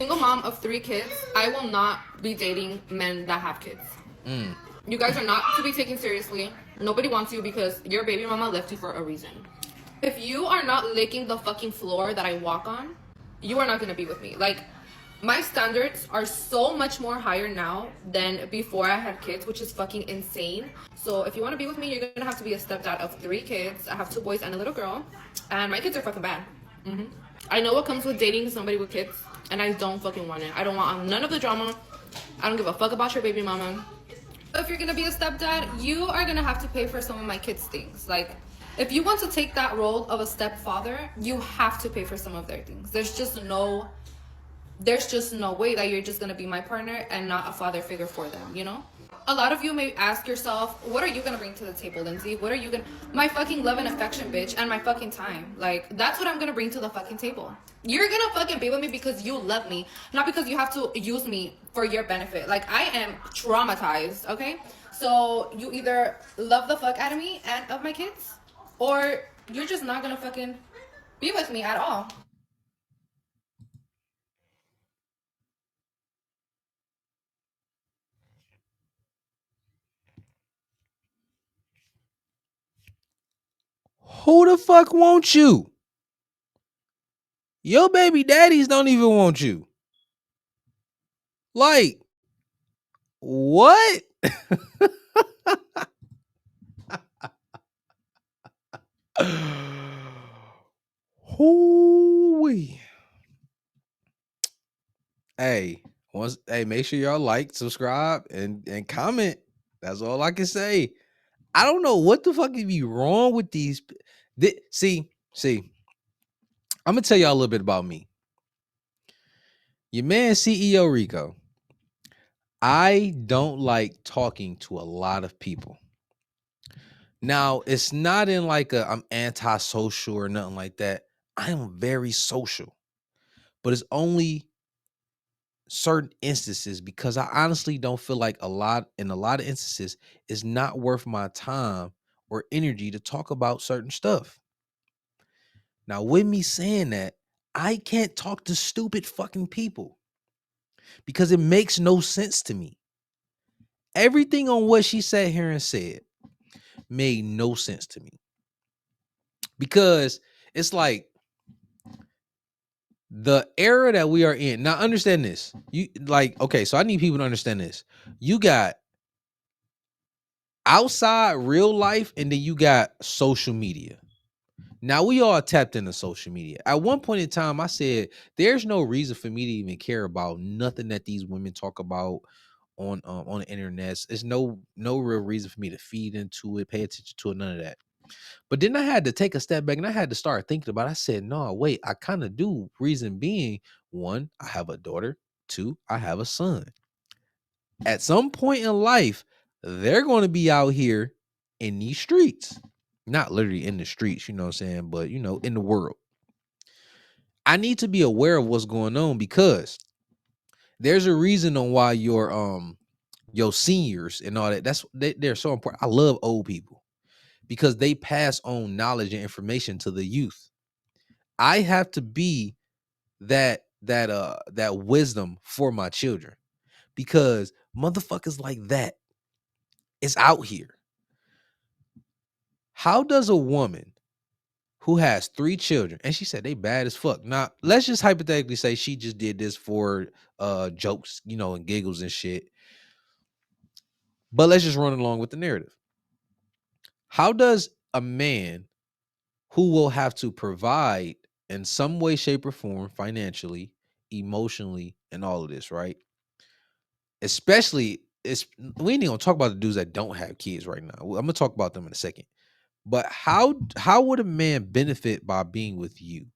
Single mom of 3 kids, I will not be dating men that have kids. You guys are not to be taken seriously. Nobody wants you because your baby mama left you for a reason. If you are not licking the fucking floor that I walk on, you are not gonna be with me. Like, my standards are so much more higher now than before I had kids, which is fucking insane. So if you want to be with me, you're gonna have to be a stepdad of 3 kids. I have 2 boys and a little girl, and my kids are fucking bad. I know what comes with dating somebody with kids, and I don't fucking want it. I don't want none of the drama. I don't give a fuck about your baby mama. If you're gonna be a stepdad, you are gonna have to pay for some of my kids' things. Like, if you want to take that role of a stepfather, you have to pay for some of their things. There's just no way that you're just gonna be my partner and not a father figure for them, you know? A lot of you may ask yourself, what are you gonna bring to the table, Lindsay? What are you gonna... My fucking love and affection, bitch, and my fucking time. Like, that's what I'm gonna bring to the fucking table. You're gonna fucking be with me because you love me, not because you have to use me for your benefit. Like, I am traumatized, okay? So, you either love the fuck out of me and of my kids, or you're just not gonna fucking be with me at all. Who the fuck wants you? Your baby daddies don't even want you. Like, what? Hoo-wee. Hey, make sure y'all like, subscribe, and comment. That's all I can say. I don't know what the fuck is be wrong with these. See, I'm gonna tell y'all a little bit about me. Your man CEO Rico. I don't like talking to a lot of people. Now, it's not in like I'm antisocial or nothing like that. I am very social, but it's only certain instances because I honestly don't feel like in a lot of instances it's not worth my time or energy to talk about certain stuff. Now, with me saying that, I can't talk to stupid fucking people because it makes no sense to me. Everything on what she sat here and said made no sense to me because it's like the era that we are in. Now, understand this. You like, okay, so I need people to understand this. You got outside real life, and then you got social media. Now we all tapped into social media. At one point in time, I said there's no reason for me to even care about nothing that these women talk about on the internet. There's no real reason for me to feed into it, pay attention to it, none of that. But then I had to take a step back and I had to start thinking about it. I said, no, wait, I kind of do. Reason being, one, I have a daughter. Two, I have a son. At some point in life, they're going to be out here in these streets. Not literally in the streets, you know what I'm saying? But, in the world. I need to be aware of what's going on because there's a reason on why your seniors and all that, they're so important. I love old people because they pass on knowledge and information to the youth. I have to be that wisdom for my children because motherfuckers like that is out here. How does a woman who has 3 children, and she said they bad as fuck. Now, let's just hypothetically say she just did this for jokes, and giggles and shit. But let's just run along with the narrative. How does a man who will have to provide in some way, shape, or form, financially, emotionally, and all of this, right? Especially, we ain't gonna talk about the dudes that don't have kids right now. I'm gonna talk about them in a second. But how would a man benefit by being with you?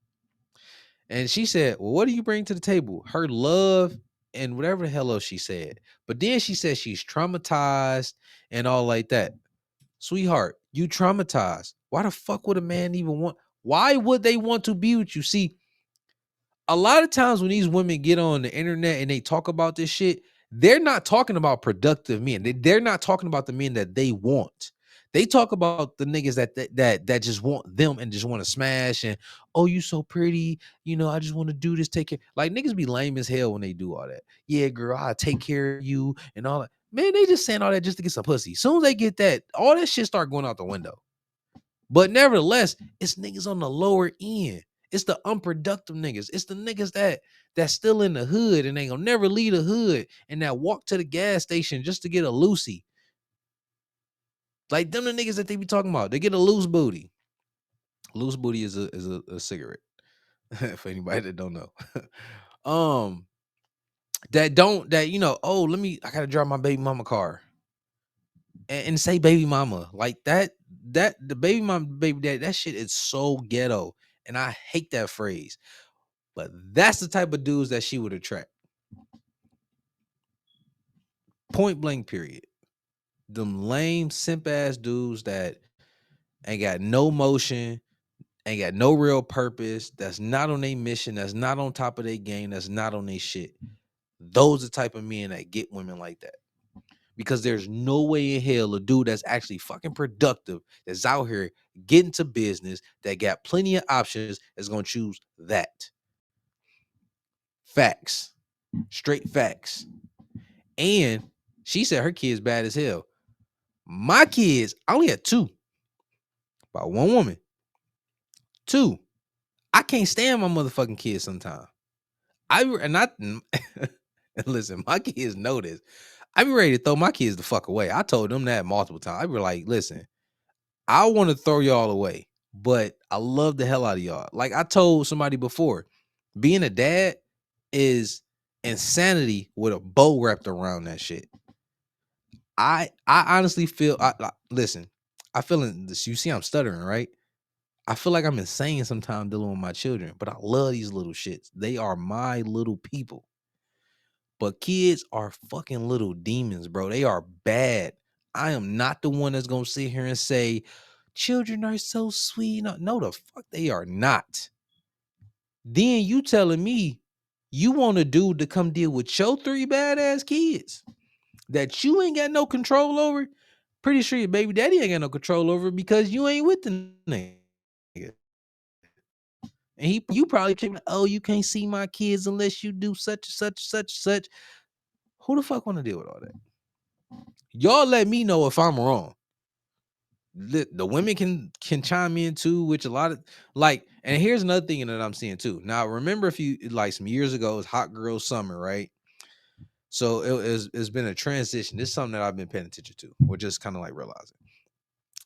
And she said, well, what do you bring to the table? Her love and whatever the hell else she said. But then she said she's traumatized and all like that. Sweetheart, you traumatized. Why the fuck would a man even want? Why would they want to be with you? See, a lot of times when these women get on the internet and they talk about this shit, they're not talking about productive men. They're not talking about the men that they want. They talk about the niggas that just want them and just want to smash and oh you so pretty, I just want to do this, take care. Like niggas be lame as hell when they do all that. Yeah, girl, I take care of you and all that. Man, they just saying all that just to get some pussy. Soon as they get that, all that shit start going out the window. But nevertheless, it's niggas on the lower end. It's the unproductive niggas. It's the niggas that's still in the hood and they gonna never leave the hood and that walk to the gas station just to get a Lucy. Like them the niggas that they be talking about. They get a loose booty. Loose booty is a cigarette. For anybody that don't know. um oh, I gotta drive my baby mama car. And say baby mama. Like that the baby mama, baby dad, that shit is so ghetto. And I hate that phrase. But that's the type of dudes that she would attract. Point blank, period. Them lame, simp ass dudes that ain't got no motion, ain't got no real purpose, that's not on their mission, that's not on top of their game, that's not on their shit. Those are the type of men that get women like that. Because there's no way in hell a dude that's actually fucking productive, that's out here getting to business, that got plenty of options, is gonna choose that. Facts. Straight facts. And she said her kid's bad as hell. My kids, I only had two. By one woman. Two. I can't stand my motherfucking kids sometimes. Listen, my kids know this. I be ready to throw my kids the fuck away. I told them that multiple times. I be like, listen, I want to throw y'all away, but I love the hell out of y'all. Like I told somebody before, being a dad is insanity with a bow wrapped around that shit. I honestly feel, listen, I feel in this. You see, I'm stuttering, right? I feel like I'm insane sometimes dealing with my children, but I love these little shits. They are my little people. But kids are fucking little demons, bro. They are bad. I am not the one that's gonna sit here and say, children are so sweet. No, the fuck they are not. Then you telling me you want a dude to come deal with your three badass kids that you ain't got no control over? Pretty sure your baby daddy ain't got no control over because you ain't with the nigga. And you probably keep, oh, you can't see my kids unless you do such. Who the fuck want to deal with all that? Y'all let me know if I'm wrong. The women can chime in too, which a lot of like, and here's another thing that I'm seeing too. Now, remember if you like some years ago, it was hot girl summer, right? So it's been a transition. This is something that I've been paying attention to, or just kind of like realizing.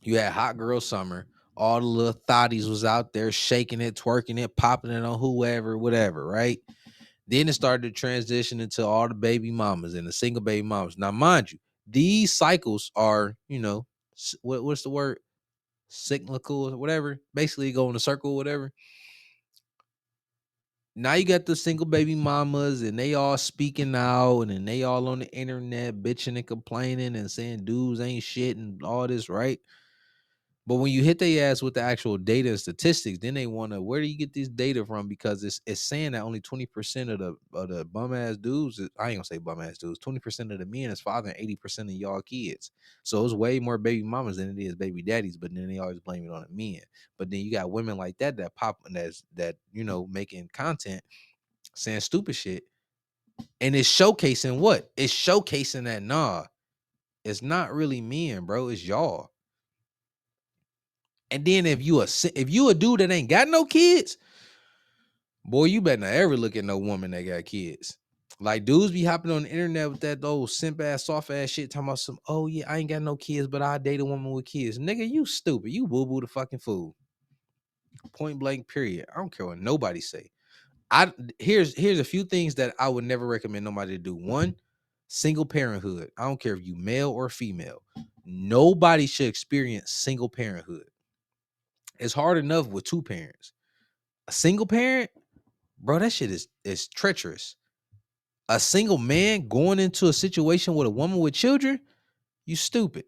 You had hot girl summer, all the little thotties was out there shaking it, twerking it, popping it on whoever, whatever, right? Then it started to transition into all the baby mamas and the single baby mamas. Now, mind you, these cycles are, what's the word? Cyclical or whatever. Basically, go in a circle, whatever. Now you got the single baby mamas and they all speaking out and then they all on the internet bitching and complaining and saying dudes ain't shit and all this, right? But when you hit their ass with the actual data and statistics, then they want to, where do you get this data from? Because it's saying that only 20% of the bum ass dudes, I ain't gonna say bum ass dudes, 20% of the men is fathering 80% of y'all kids. So it's way more baby mamas than it is baby daddies, but then they always blame it on the men. But then you got women like that pop that making content saying stupid shit. And it's showcasing what? It's showcasing that nah, it's not really men, bro. It's y'all. And then if you a dude that ain't got no kids, boy, you better not ever look at no woman that got kids. Like dudes be hopping on the internet with that old simp ass, soft ass shit, talking about some, oh yeah, I ain't got no kids, but I date a woman with kids. Nigga, you stupid. You boo boo the fucking fool. Point blank, period. I don't care what nobody say. Here's a few things that I would never recommend nobody to do. One, single parenthood. I don't care if you male or female. Nobody should experience single parenthood. It's hard enough with two parents. A single parent, bro, that shit is treacherous. A single man going into a situation with a woman with children, you stupid.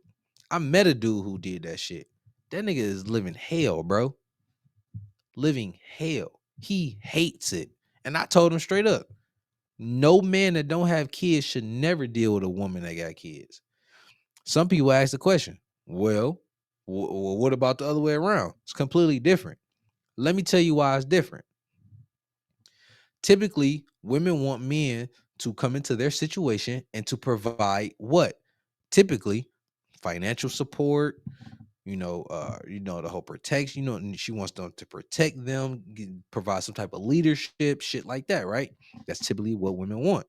I met a dude who did that shit. That nigga is living hell, bro. Living hell. He hates it. And I told him straight up, no man that don't have kids should never deal with a woman that got kids. Some people ask the question, well, What about the other way around? It's completely different. Let me tell you why it's different. Typically, women want men to come into their situation and to provide what? Typically, financial support, the whole protection, and she wants them to protect them, provide some type of leadership, shit like that, right? That's typically what women want.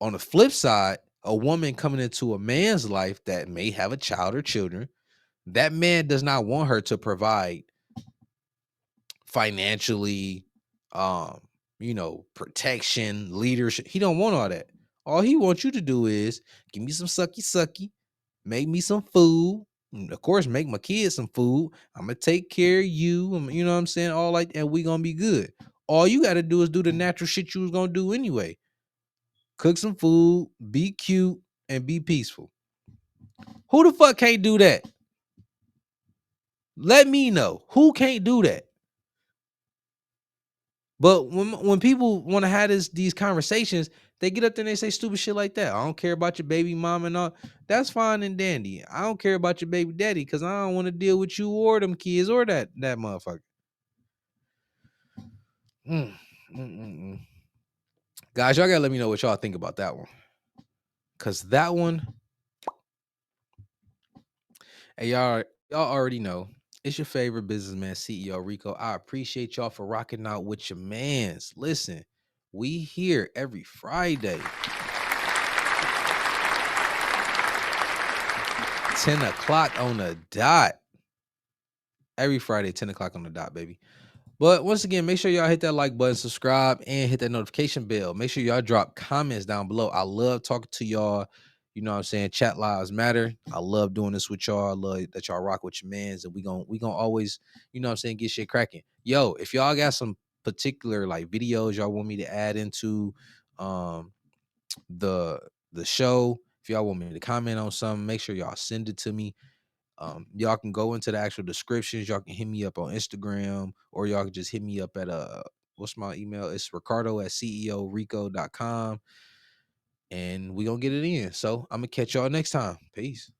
On the flip side, a woman coming into a man's life that may have a child or children, that man does not want her to provide financially, um, protection, leadership. He don't want all that. All he wants you to do is give me some sucky sucky, make me some food. And of course, make my kids some food. I'm gonna take care of you. You know what I'm saying? All like, and we gonna be good. All you gotta do is do the natural shit you was gonna do anyway. Cook some food, be cute, and be peaceful. Who the fuck can't do that? Let me know. Who can't do that? But when people want to have these conversations, they get up there and they say stupid shit like that. I don't care about your baby mom and all. That's fine and dandy. I don't care about your baby daddy because I don't want to deal with you or them kids or that motherfucker. Mm, mm, mm, mm. Guys, y'all gotta let me know what y'all think about that one. Cause that one, hey, y'all already know. It's your favorite businessman, CEO Rico. I appreciate y'all for rocking out with your mans. Listen, we here every Friday. 10 o'clock on the dot. Every Friday, 10 o'clock on the dot, baby. But once again, make sure y'all hit that like button, subscribe, and hit that notification bell. Make sure y'all drop comments down below. I love talking to y'all. You know what I'm saying? Chat lives matter. I love doing this with y'all. I love that y'all rock with your mans. And we gonna always, you know what I'm saying, get shit cracking. Yo, if y'all got some particular like videos y'all want me to add into the show, if y'all want me to comment on something, make sure y'all send it to me. Y'all can go into the actual descriptions. Y'all can hit me up on Instagram, or y'all can just hit me up at what's my email? It's ricardo@ceorico.com. And we gonna get it in. So I'm gonna catch y'all next time. Peace.